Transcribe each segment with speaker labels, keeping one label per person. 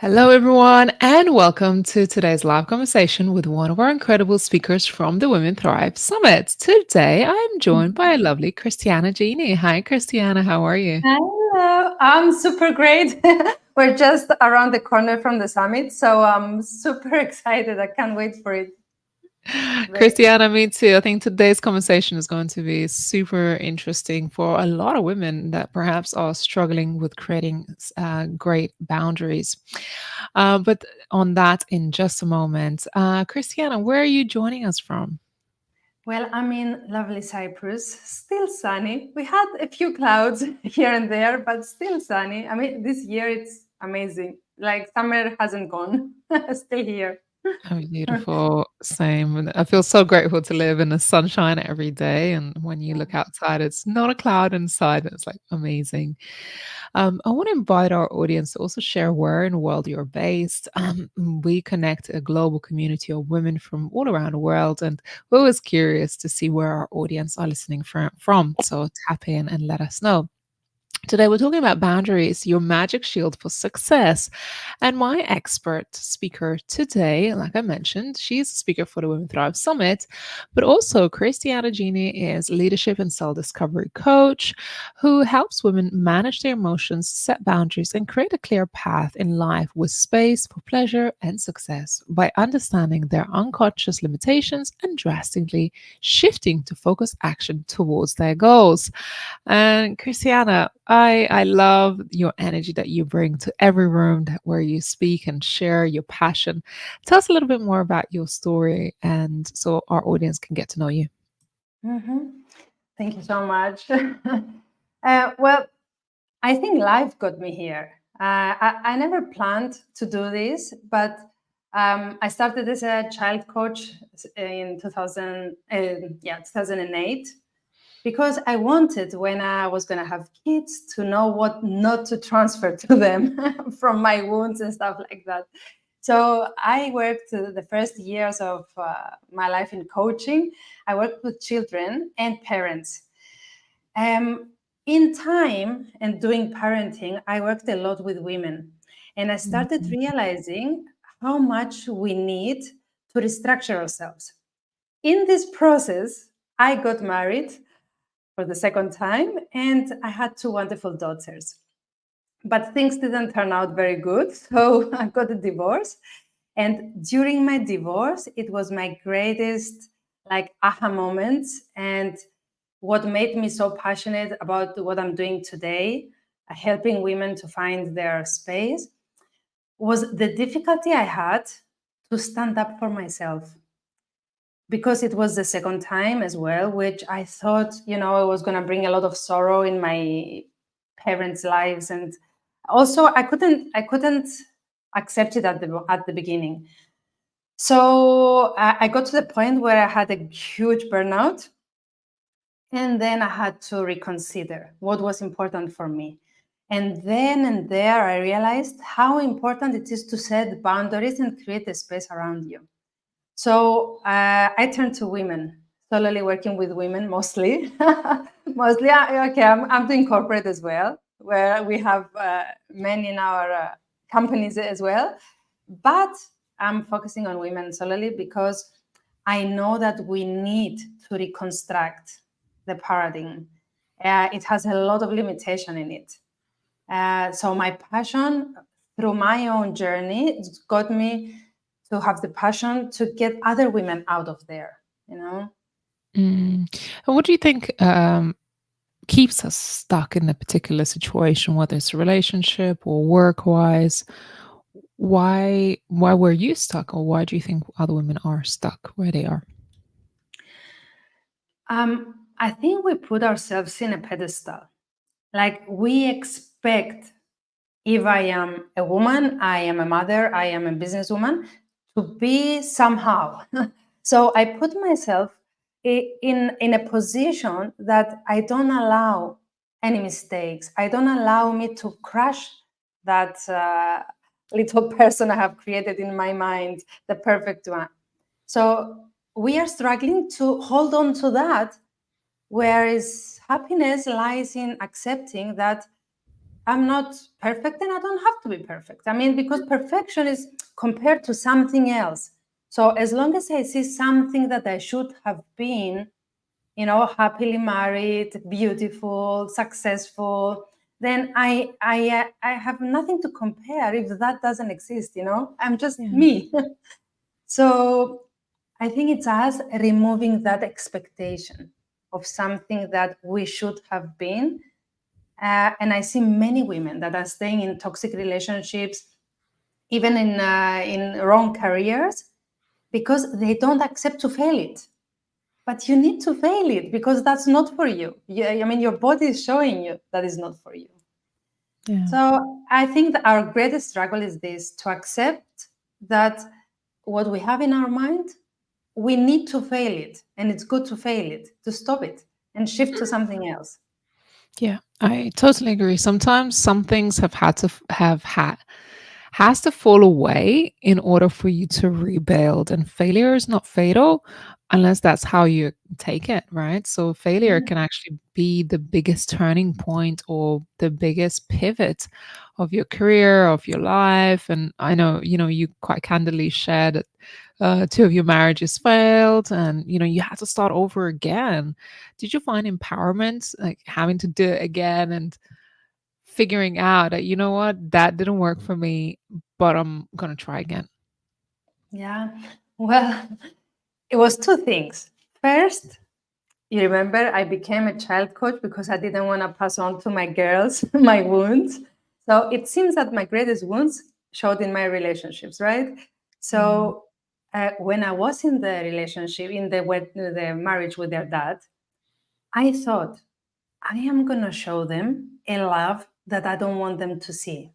Speaker 1: Hello, everyone, and welcome to today's live conversation with one of our incredible speakers from the Women Thrive Summit. Today, I'm joined by a lovely Christiana Genie. Hi, Christiana, how are you?
Speaker 2: Hello, I'm super great. We're just around the corner from the summit, so I'm super excited. I can't wait for it. Very-
Speaker 1: Christiana, me too. I think today's conversation is going to be super interesting for a lot of women that perhaps are struggling with creating great boundaries. But on that, in just a moment, Christiana, where are you joining us from?
Speaker 2: Well, I'm in lovely Cyprus, still sunny. We had a few clouds here and there, but still sunny. I mean, this year it's amazing. Like summer hasn't gone, still here.
Speaker 1: Oh, beautiful. Same. And I feel so grateful to live in the sunshine every day. And when you look outside, it's not a cloud inside. And it's like amazing. I want to invite our audience to also share where in the world you're based. We connect a global community of women from all around the world. And we're always curious to see where our audience are listening from. So tap in and let us know. Today, we're talking about boundaries, your magic shield for success. And my expert speaker today, like I mentioned, she's a speaker for the Women Thrive Summit, but also Christiana Genie is leadership and self discovery coach who helps women manage their emotions, set boundaries, and create a clear path in life with space for pleasure and success by understanding their unconscious limitations and drastically shifting to focus action towards their goals. And Christiana, I love your energy that you bring to every room where you speak and share your passion. Tell us a little bit more about your story, and so our audience can get to know you.
Speaker 2: Mhm. Thank you so much. Well, I think life got me here. I never planned to do this, but I started as a child coach in 2008 because I wanted when I was going to have kids to know what not to transfer to them from my wounds and stuff like that. So I worked the first years of my life in coaching. I worked with children and parents. Um, in time and doing parenting, I worked a lot with women. And I started
Speaker 1: Mhm.
Speaker 2: realizing how much we need to restructure ourselves. In this process, I got married for the second time and I had two wonderful daughters. But things didn't turn out very good. So I got a divorce. And during my divorce, it was my greatest like aha moment and what made me so passionate about what I'm doing today, helping women to find their space, was the difficulty I had to stand up for myself because it was the second time as well, which I thought, it was going to bring a lot of sorrow in my parents' lives. And also I couldn't accept it at the beginning. So I got to the point where I had a huge burnout. And then I had to reconsider what was important for me. And then and there, I realized how important it is to set boundaries and create a space around you. So I turned to women, solely working with women mostly. Mostly, okay, I'm doing corporate as well, where we have men in our companies as well. But I'm focusing on women solely because I know that we need to reconstruct the paradigm. It has a lot of limitation in it. So my passion through my own journey got me to have the passion to get other women out of there.
Speaker 1: Mm. And what do you think keeps us stuck in a particular situation, whether it's a relationship or work wise? Why were you stuck, or why do you think other women are stuck where they are?
Speaker 2: I think we put ourselves in a pedestal. Like we expect if I am a woman, I am a mother, I am a businesswoman, to be somehow. So I put myself in a position that I don't allow any mistakes. I don't allow me to crush that little person I have created in my mind, the perfect one. So we are struggling to hold on to that, whereas happiness lies in accepting that I'm not perfect and I don't have to be perfect. I mean, because perfection is compared to something else. So as long as I see something that I should have been, happily married, beautiful, successful, then I have nothing to compare if that doesn't exist. I'm just
Speaker 1: Yeah.
Speaker 2: me. So I think it's us removing that expectation of something that we should have been. And I see many women that are staying in toxic relationships, even in wrong careers, because they don't accept to fail it. But you need to fail it because that's not for you. I mean, your body is showing you that is not for you.
Speaker 1: Yeah.
Speaker 2: So I think that our greatest struggle is this, to accept that what we have in our mind, we need to fail it. And it's good to fail it, to stop it and shift to something else.
Speaker 1: Yeah, I totally agree. Sometimes some things have had to have had has to fall away in order for you to rebuild. And failure is not fatal unless that's how you take it, right? So failure
Speaker 2: Mhm.
Speaker 1: can actually be the biggest turning point or the biggest pivot of your career, of your life. And I know, you quite candidly shared that two of your marriages failed and you had to start over again. Did you find empowerment like having to do it again and figuring out that, what, that didn't work for me, but I'm gonna try again?
Speaker 2: Yeah. Well, it was two things. First, you remember I became a child coach because I didn't want to pass on to my girls my wounds. So it seems that my greatest wounds showed in my relationships, right?
Speaker 1: Mm,
Speaker 2: So when I was in the relationship, in the marriage with their dad, I thought I am going to show them a love that I don't want them to see,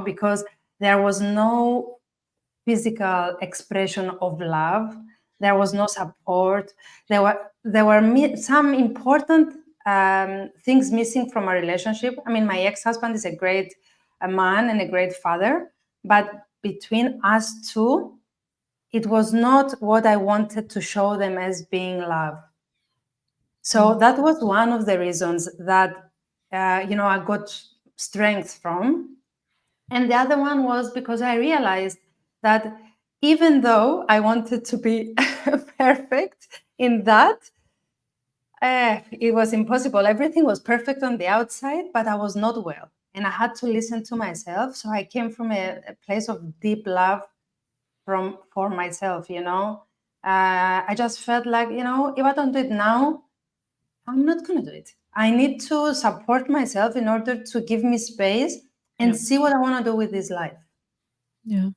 Speaker 2: because there was no physical expression of love. There was no support. There were some important things missing from our relationship. I mean, my ex-husband is a great man and a great father, but between us two, it was not what I wanted to show them as being love. So
Speaker 1: mm,
Speaker 2: that was one of the reasons that I got strength from. And the other one was because I realized that even though I wanted to be perfect in that, it was impossible. Everything was perfect on the outside, but I was not well. And I had to listen to myself. So I came from a place of deep love for myself. I just felt like, if I don't do it now, I'm not going to do it. I need to support myself in order to give me space and
Speaker 1: yeah,
Speaker 2: see what I want to do with this life.
Speaker 1: yeah,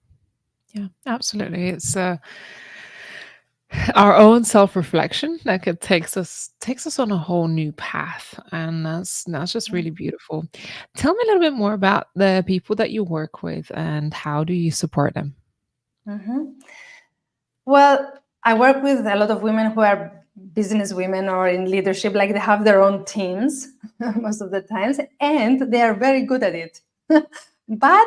Speaker 1: yeah, absolutely. It's our own self-reflection that could takes us on a whole new path, and that's just really beautiful. Tell me a little bit more about the people that you work with and how do you support them?
Speaker 2: Mhm. Well, I work with a lot of women who are business women or in leadership, like they have their own teams most of the times, and they are very good at it. But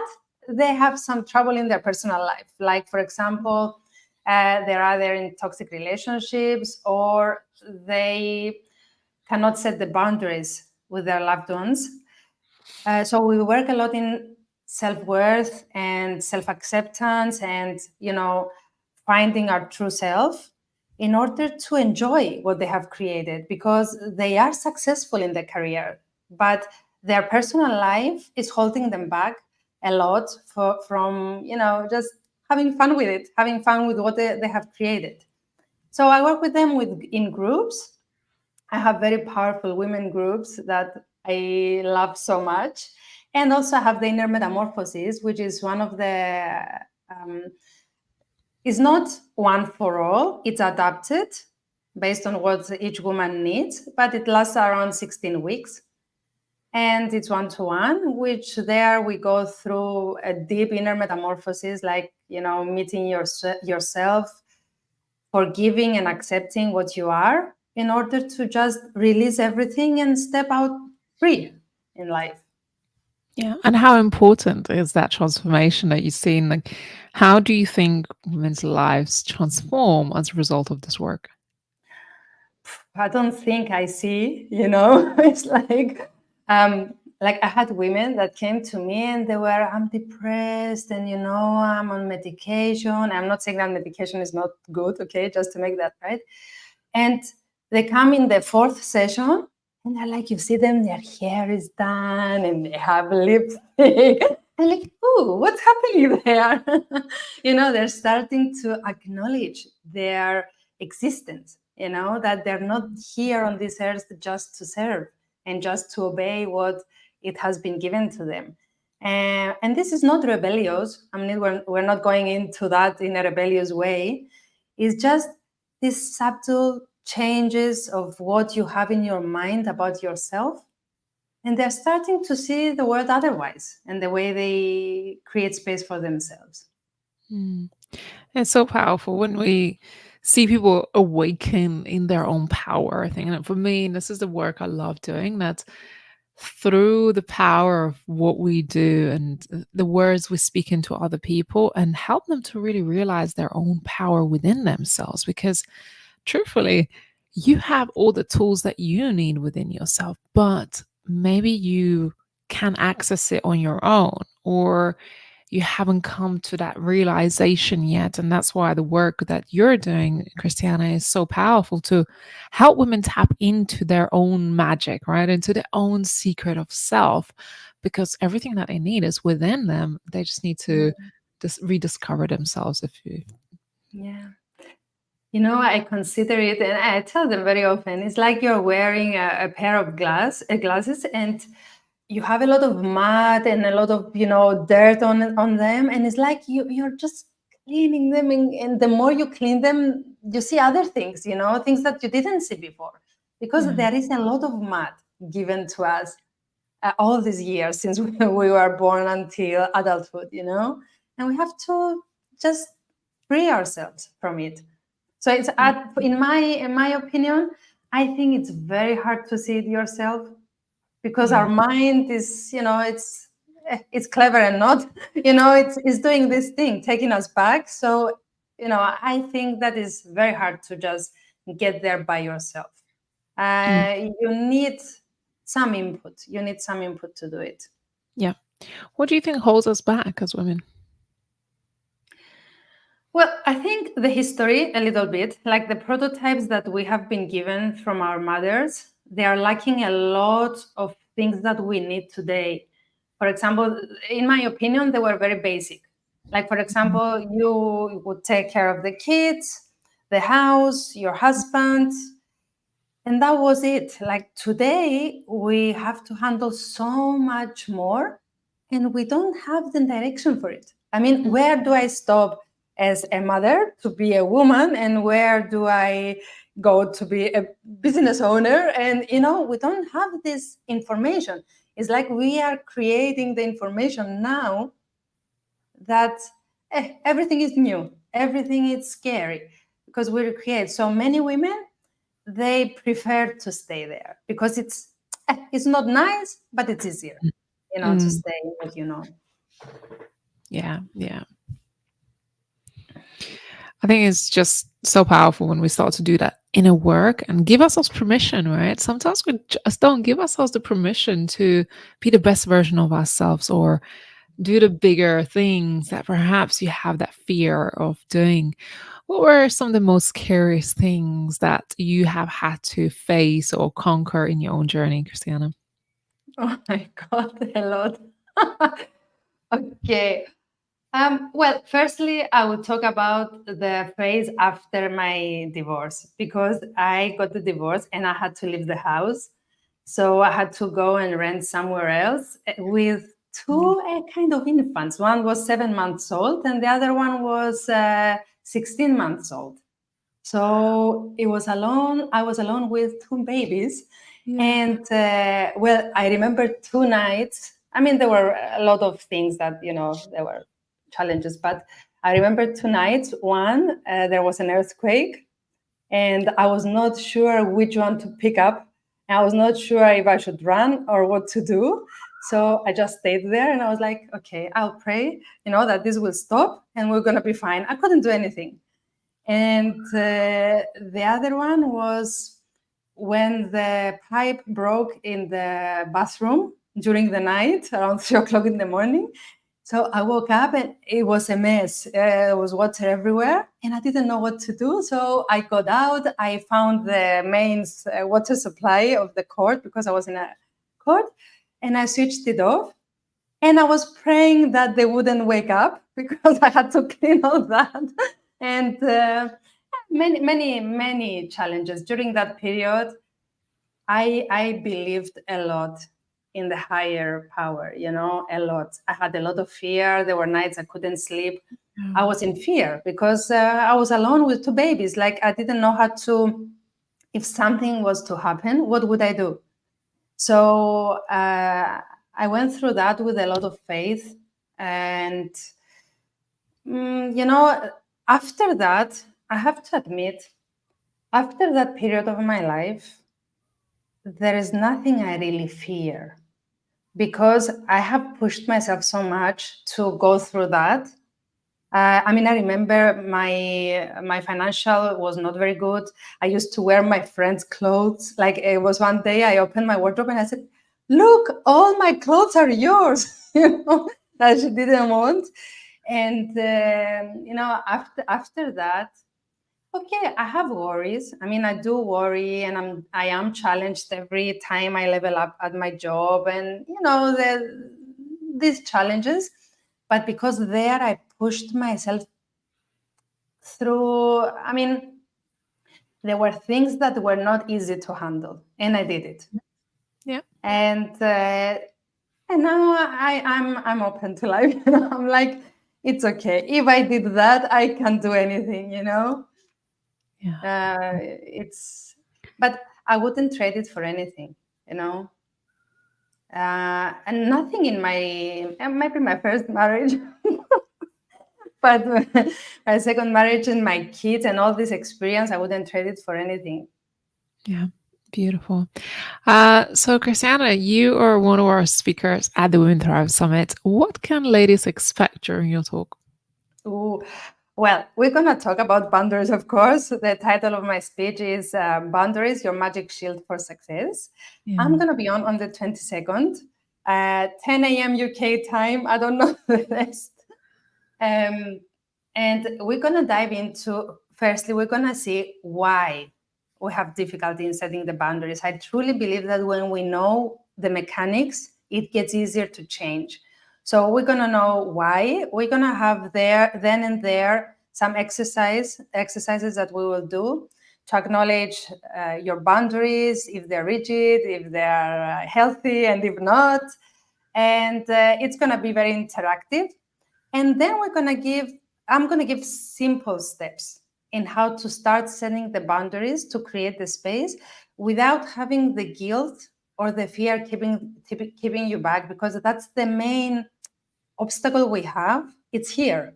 Speaker 2: they have some trouble in their personal life. Like, for example, they're either in toxic relationships or they cannot set the boundaries with their loved ones. So we work a lot in self-worth and self-acceptance and, finding our true self in order to enjoy what they have created, because they are successful in their career, but their personal life is holding them back a lot from, just having fun with it, having fun with what they have created. So I work with them in groups. I have very powerful women groups that I love so much. And also I have the inner metamorphosis, which is one of the, it's not one for all, it's adapted based on what each woman needs, but it lasts around 16 weeks. And it's one to one, which there we go through a deep inner metamorphosis, like, meeting yourself, forgiving and accepting what you are in order to just release everything and step out free in life.
Speaker 1: Yeah, and how important is that transformation that you've seen? Like, how do you think women's lives transform as a result of this work?
Speaker 2: I don't think I see, it's like like I had women that came to me and they were, I'm depressed and I'm on medication. I'm not saying that medication is not good, okay, just to make that right. And they come in the fourth session and they're like, you see them, their hair is done and they have lipstick. And like, oh, what's happening there? They're starting to acknowledge their existence, that they're not here on this earth just to serve and just to obey what it has been given to them. And this is not rebellious. I mean, we're not going into that in a rebellious way. It's just these subtle changes of what you have in your mind about yourself. And they're starting to see the world otherwise and the way they create space for themselves.
Speaker 1: Mm. It's so powerful when we see people awaken in their own power. I think, and for me, and this is the work I love doing, that through the power of what we do and the words we speak into other people and help them to really realize their own power within themselves. Because truthfully, you have all the tools that you need within yourself, but maybe you can access it on your own, or you haven't come to that realization yet. And that's why the work that you're doing, Christiana, is so powerful to help women tap into their own magic, right? Into their own secret of self, because everything that they need is within them. They just need to just rediscover themselves. If you,
Speaker 2: Yeah. I consider it, and I tell them very often, it's like you're wearing a pair of glasses, and you have a lot of mud and a lot of dirt on them, and it's like you're just cleaning them, and the more you clean them, you see other things, things that you didn't see before, because
Speaker 1: yeah.
Speaker 2: there is a lot of mud given to us all these years since we were born until adulthood, and we have to just free ourselves from it. So it's in my opinion, I think it's very hard to see it yourself, because
Speaker 1: Yeah.
Speaker 2: our mind is, it's clever and not, it's doing this thing, taking us back. So, I think that is very hard to just get there by yourself.
Speaker 1: Mm.
Speaker 2: You need some input. You need some input to do it.
Speaker 1: Yeah. What do you think holds us back as women?
Speaker 2: Well, I think the history a little bit, like the prototypes that we have been given from our mothers, they are lacking a lot of things that we need today. For example, in my opinion, they were very basic. Like, for
Speaker 1: Mhm.
Speaker 2: example, you would take care of the kids, the house, your husband, and that was it. Like today, we have to handle so much more, and we don't have the direction for it. I mean,
Speaker 1: Mm.
Speaker 2: where do I stop as a mother to be a woman, and where do I go to be a business owner? And we don't have this information. It's like we are creating the information now that everything is new, everything is scary, because we create so many women, they prefer to stay there because it's not nice, but it's easier, to
Speaker 1: Mm.
Speaker 2: stay in what you know.
Speaker 1: Yeah. Yeah. I think it's just so powerful when we start to do that inner work and give ourselves permission, right? Sometimes we just don't give ourselves the permission to be the best version of ourselves or do the bigger things that perhaps you have that fear of doing. What were some of the most scariest things that you have had to face or conquer in your own journey, Christiana?
Speaker 2: Oh my God, a lot. Okay. Well, firstly, I would talk about the phase after my divorce, because I got the divorce and I had to leave the house. So I had to go and rent somewhere else with
Speaker 1: Mm.
Speaker 2: two kind of infants. One was 7 months old and the other one was 16 months old. So it was alone. I was alone with two babies.
Speaker 1: Yeah.
Speaker 2: And well, I remember 2 nights. I mean, there were a lot of things that, there were challenges, but I remember 2 nights. One, there was an earthquake, and I was not sure which one to pick up. I was not sure if I should run or what to do. So I just stayed there and I was like, okay, I'll pray, that this will stop and we're going to be fine. I couldn't do anything. And the other one was when the pipe broke in the bathroom during the night around 3 o'clock in the morning. So I woke up and it was a mess. There was water everywhere and I didn't know what to do. So I got out. I found the main water supply of the court because I was in a court, and I switched it off. And I was praying that they wouldn't wake up because I had to clean all that. And many challenges during that period. I believed a lot in the higher power, a lot. I had a lot of fear. There were nights I couldn't sleep. I was in fear because I was alone with two babies. Like, I didn't know how to, if something was to happen, what would I do? So I went through that with a lot of faith. And, after that, I have to admit, after that period of my life, there is nothing I really fear because I have pushed myself so much to go through that. I remember my financial was not very good. I used to wear my friends' clothes. Like, it was one day I opened my wardrobe and I said, "Look, all my clothes are yours," that she didn't want. And after that, okay, I have worries. I do worry, and I am challenged every time I level up at my job, and these challenges. But because there I pushed myself through. There were things that were not easy to handle, and I did it.
Speaker 1: Yeah.
Speaker 2: And now I'm open to life. I'm like, it's okay. If I did that, I can do anything.
Speaker 1: Yeah.
Speaker 2: But I wouldn't trade it for anything, you know. And nothing in maybe my first marriage, but my second marriage and my kids and all this experience, I wouldn't trade it for anything.
Speaker 1: Yeah. Beautiful. So, Christiana, you are one of our speakers at the Women Thrive Summit. What can ladies expect during your talk?
Speaker 2: Ooh. Well, we're going to talk about boundaries, of course. The title of my speech is Boundaries, Your Magic Shield for Success.
Speaker 1: Yeah.
Speaker 2: I'm going to be on the 22nd, 10 a.m. UK time. I don't know the rest. And we're going to dive into, firstly, we're going to see why we have difficulty in setting the boundaries. I truly believe that when we know the mechanics, it gets easier to change. So we're going to know why. We're going to have then and there some exercises that we will do to acknowledge your boundaries, if they're rigid, if they're healthy, and if not. And it's going to be very interactive. And then I'm going to give simple steps in how to start setting the boundaries to create the space without having the guilt or the fear keeping you back, because that's the main obstacle we have. It's here.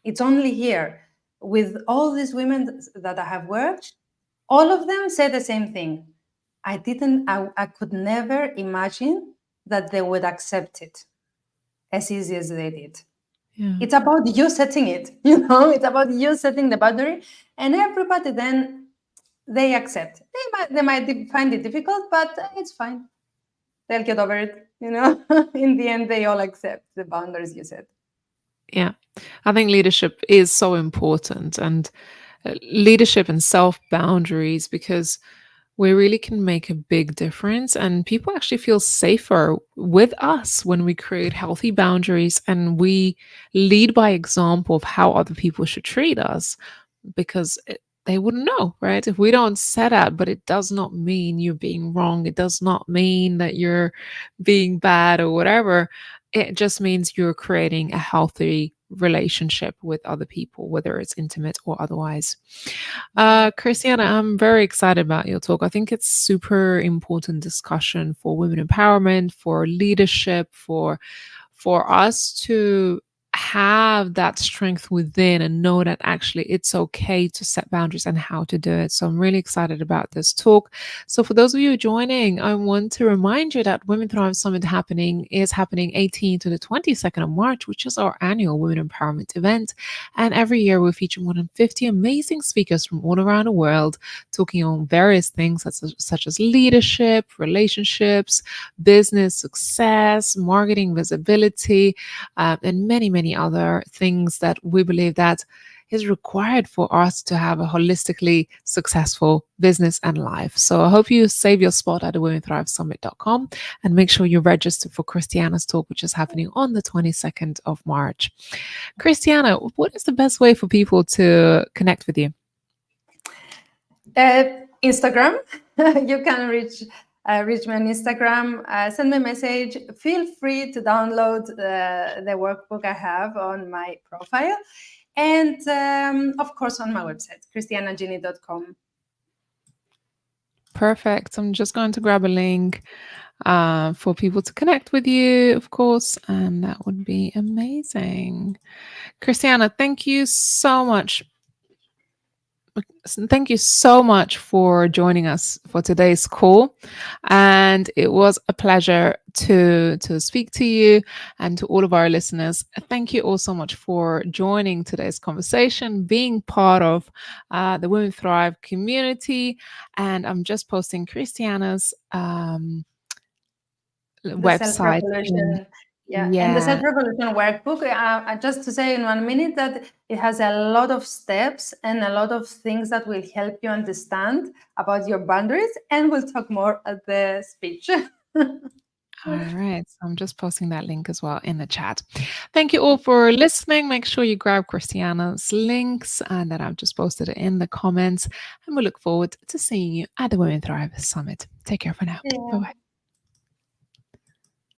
Speaker 2: It's only here. With all these women that I have worked, all of them say the same thing. I could never imagine that they would accept it as easy as they did.
Speaker 1: Yeah.
Speaker 2: It's about you setting it, it's about you setting the boundary, and everybody then they accept. They might find it difficult, but it's fine. They'll get over it, In the end, they all accept the boundaries you set.
Speaker 1: Yeah. I think leadership is so important, and leadership and self boundaries, because we really can make a big difference, and people actually feel safer with us when we create healthy boundaries and we lead by example of how other people should treat us, because they wouldn't know, right? If we don't set out, but it does not mean you're being wrong, it does not mean that you're being bad or whatever. It just means you're creating a healthy relationship with other people, whether it's intimate or otherwise. Christiana, I'm very excited about your talk. I think it's super important discussion for women empowerment, for leadership, for us to have that strength within and know that actually it's okay to set boundaries and how to do it. So I'm really excited about this talk. So for those of you joining, I want to remind you that Women Thrive Summit happening 18th to the 22nd of March, which is our annual women empowerment event. And every year we feature more than 50 amazing speakers from all around the world talking on various things such as leadership, relationships, business success, marketing visibility, and many, many other things that we believe that is required for us to have a holistically successful business and life. So I hope you save your spot at the womenthrivesummit.com and make sure you register for Christiana's talk, which is happening on the 22nd of March. Christiana, what is the best way for people to connect with you?
Speaker 2: Instagram. You can reach me on Instagram. Send me a message. Feel free to download the workbook I have on my profile. And of course, on my website, christianagenie.com.
Speaker 1: Perfect. I'm just going to grab a link for people to connect with you, of course, and that would be amazing. Christiana, thank you so much. Thank you so much for joining us for today's call. And it was a pleasure to speak to you and to all of our listeners. Thank you all so much for joining today's conversation, being part of the Women Thrive community. And I'm just posting Christiana's
Speaker 2: The
Speaker 1: website.
Speaker 2: self-revolution. Yeah, and the
Speaker 1: Yeah.
Speaker 2: self-revolution workbook, just to say in 1 minute that it has a lot of steps and a lot of things that will help you understand about your boundaries, and we'll talk more at the speech.
Speaker 1: All right. So I'm just posting that link as well in the chat. Thank you all for listening. Make sure you grab Christiana's links and that I've just posted it in the comments. And we look forward to seeing you at the Women Thrive Summit. Take care for now.
Speaker 2: Yeah.
Speaker 1: Bye bye.